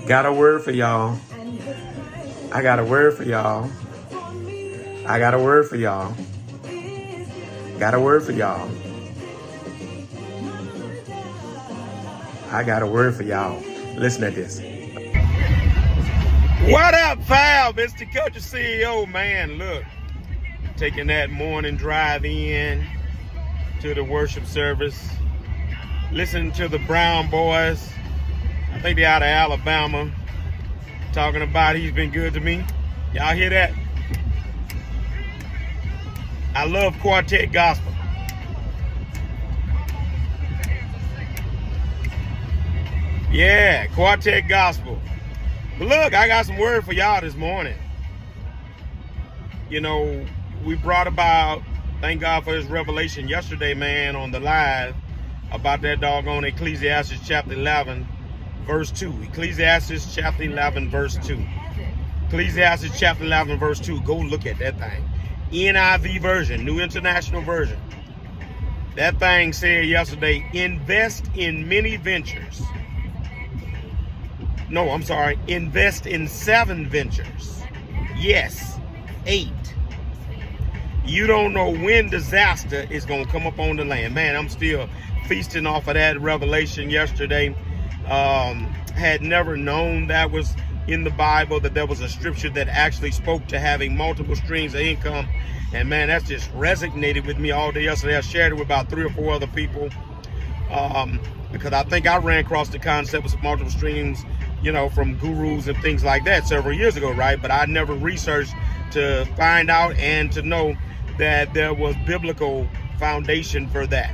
Got a word for y'all. I got a word for y'all. I got a word for y'all. Got a word for y'all. I got a word for y'all. Listen to this. What up, fam? It's the Culture CEO, man. Look, taking that morning drive in to the worship service. Listening to the Brown boys. I think they're out of Alabama. Talking about he's been good to me. Y'all hear that? I love quartet gospel. Yeah, quartet gospel. But look, I got some word for y'all this morning. You know, we brought about, thank God for his revelation yesterday, man, on the live about that doggone Ecclesiastes chapter 11, verse 2. Ecclesiastes chapter 11, verse 2. Ecclesiastes chapter 11, verse 2. Go look at that thing. NIV version, New International Version. That thing said yesterday, invest in many ventures. No, I'm sorry. Invest in 7 ventures. Yes, 8. You don't know when disaster is going to come up on the land. Man, I'm still feasting off of that revelation yesterday. Had never known that was in the Bible, that there was a scripture that actually spoke to having multiple streams of income. And man, that's just resonated with me all day yesterday. I shared it with about 3 or 4 other people. Because I think I ran across the concept of multiple streams, you know, from gurus and things like that several years ago, right? But I never researched to find out and to know that there was biblical foundation for that.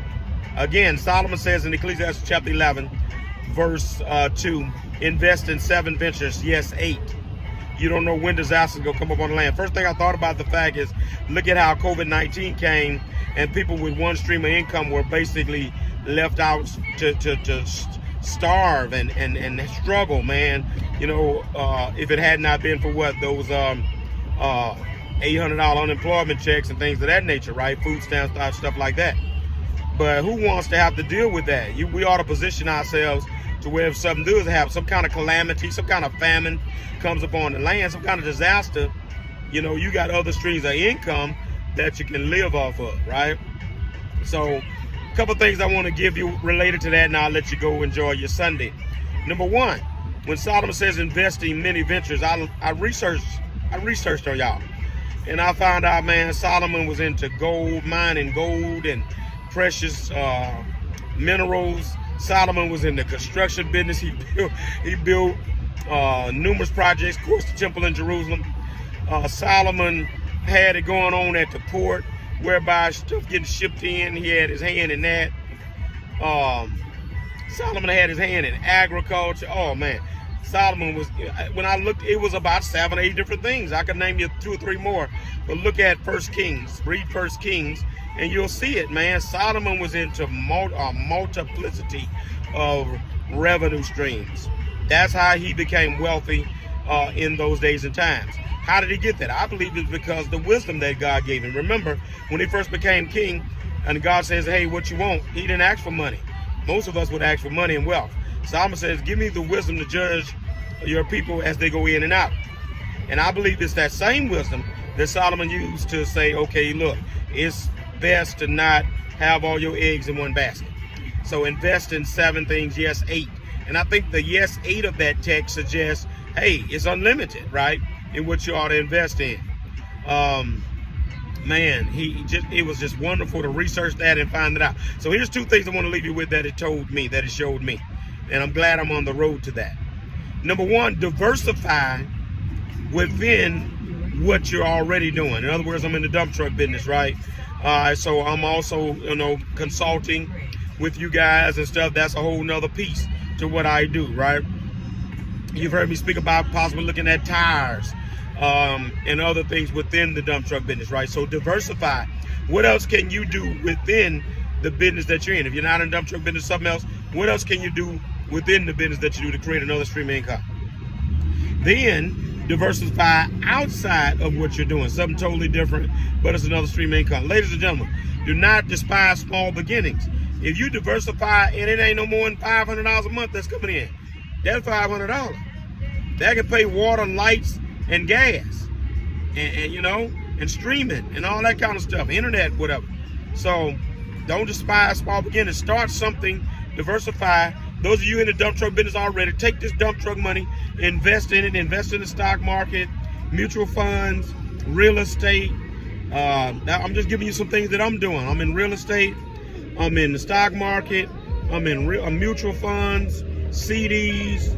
Again, Solomon says in Ecclesiastes chapter 11, verse 2, invest in 7 ventures, yes, 8. You don't know when disasters going to come up on the land. First thing I thought about the fact is, look at how COVID-19 came and people with one stream of income were basically left out to starve and struggle, man. You know, if it had not been for what, those $800 unemployment checks and things of that nature, right? Food stamps, stuff like that. But who wants to have to deal with that? We ought to position ourselves to where if something does happen, some kind of calamity, some kind of famine comes upon the land, some kind of disaster, you know, you got other streams of income that you can live off of, right? So a couple things I want to give you related to that, and I'll let you go enjoy your Sunday. Number one, when Solomon says invest in many ventures, I researched on y'all. And I found out, man, Solomon was into gold, mining gold and precious minerals. Solomon was in the construction business. He built numerous projects, of course, the temple in Jerusalem. Solomon had it going on at the port, whereby stuff getting shipped in. He had his hand in that. Solomon had his hand in agriculture. Oh, man. Solomon was, when I looked, it was about 7 or 8 different things. I could name you 2 or 3 more. But look at 1 Kings. Read 1 Kings, and you'll see it, man. Solomon was into multiplicity of revenue streams. That's how he became wealthy in those days and times. How did he get that? I believe it's because the wisdom that God gave him. Remember, when he first became king, and God says, hey, what you want? He didn't ask for money. Most of us would ask for money and wealth. Solomon says, give me the wisdom to judge your people as they go in and out. And I believe it's that same wisdom that Solomon used to say, okay, look, it's best to not have all your eggs in one basket. So invest in 7 things, yes, 8. And I think the yes, 8 of that text suggests, hey, it's unlimited, right, in what you ought to invest in. Man, it was just wonderful to research that and find it out. So here's 2 things I want to leave you with that it told me, that it showed me. And I'm glad I'm on the road to that. Number 1, diversify within what you're already doing. In other words, I'm in the dump truck business, right? So I'm also, you know, consulting with you guys and stuff. That's a whole nother piece to what I do, right? You've heard me speak about possibly looking at tires and other things within the dump truck business, right? So diversify. What else can you do within the business that you're in? If you're not in the dump truck business, something else, what else can you do within the business that you do to create another stream of income? Then diversify outside of what you're doing, something totally different, but it's another stream of income. Ladies and gentlemen, do not despise small beginnings. If you diversify and it ain't no more than $500 a month that's coming in, that's $500. That can pay water, lights, and gas, and you know, and streaming and all that kind of stuff, internet, whatever. So don't despise small beginnings. Start something, diversify. Those of you in the dump truck business already, take this dump truck money, invest in it, invest in the stock market, mutual funds, real estate. I'm just giving you some things that I'm doing. I'm in real estate, I'm in the stock market, I'm in mutual funds, CDs.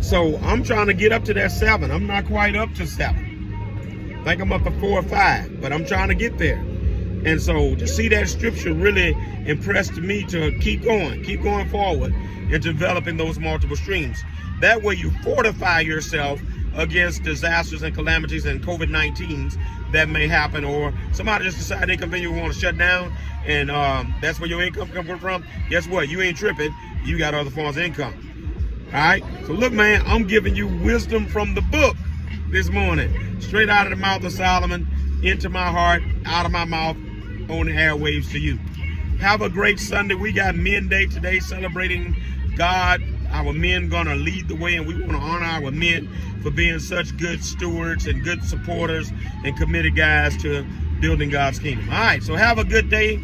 So I'm trying to get up to that 7. I'm not quite up to 7. I think I'm up to 4 or 5, but I'm trying to get there. And so to see that scripture really impressed me to keep going forward and developing those multiple streams. That way you fortify yourself against disasters and calamities and COVID-19s that may happen, or somebody just decide they conveniently want to shut down, and that's where your income comes from. Guess what? You ain't tripping. You got other forms of income. All right? So look, man, I'm giving you wisdom from the book this morning, straight out of the mouth of Solomon, into my heart, out of my mouth, on the airwaves to you. Have a great Sunday. We got Men Day today, celebrating God. Our men gonna lead the way, and we want to honor our men for being such good stewards and good supporters and committed guys to building God's kingdom. All right, so have a good day.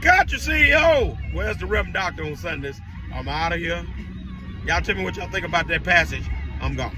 Got your CEO. Where's the Reverend Doctor on Sundays? I'm out of here. Y'all tell me what y'all think about that passage. I'm gone.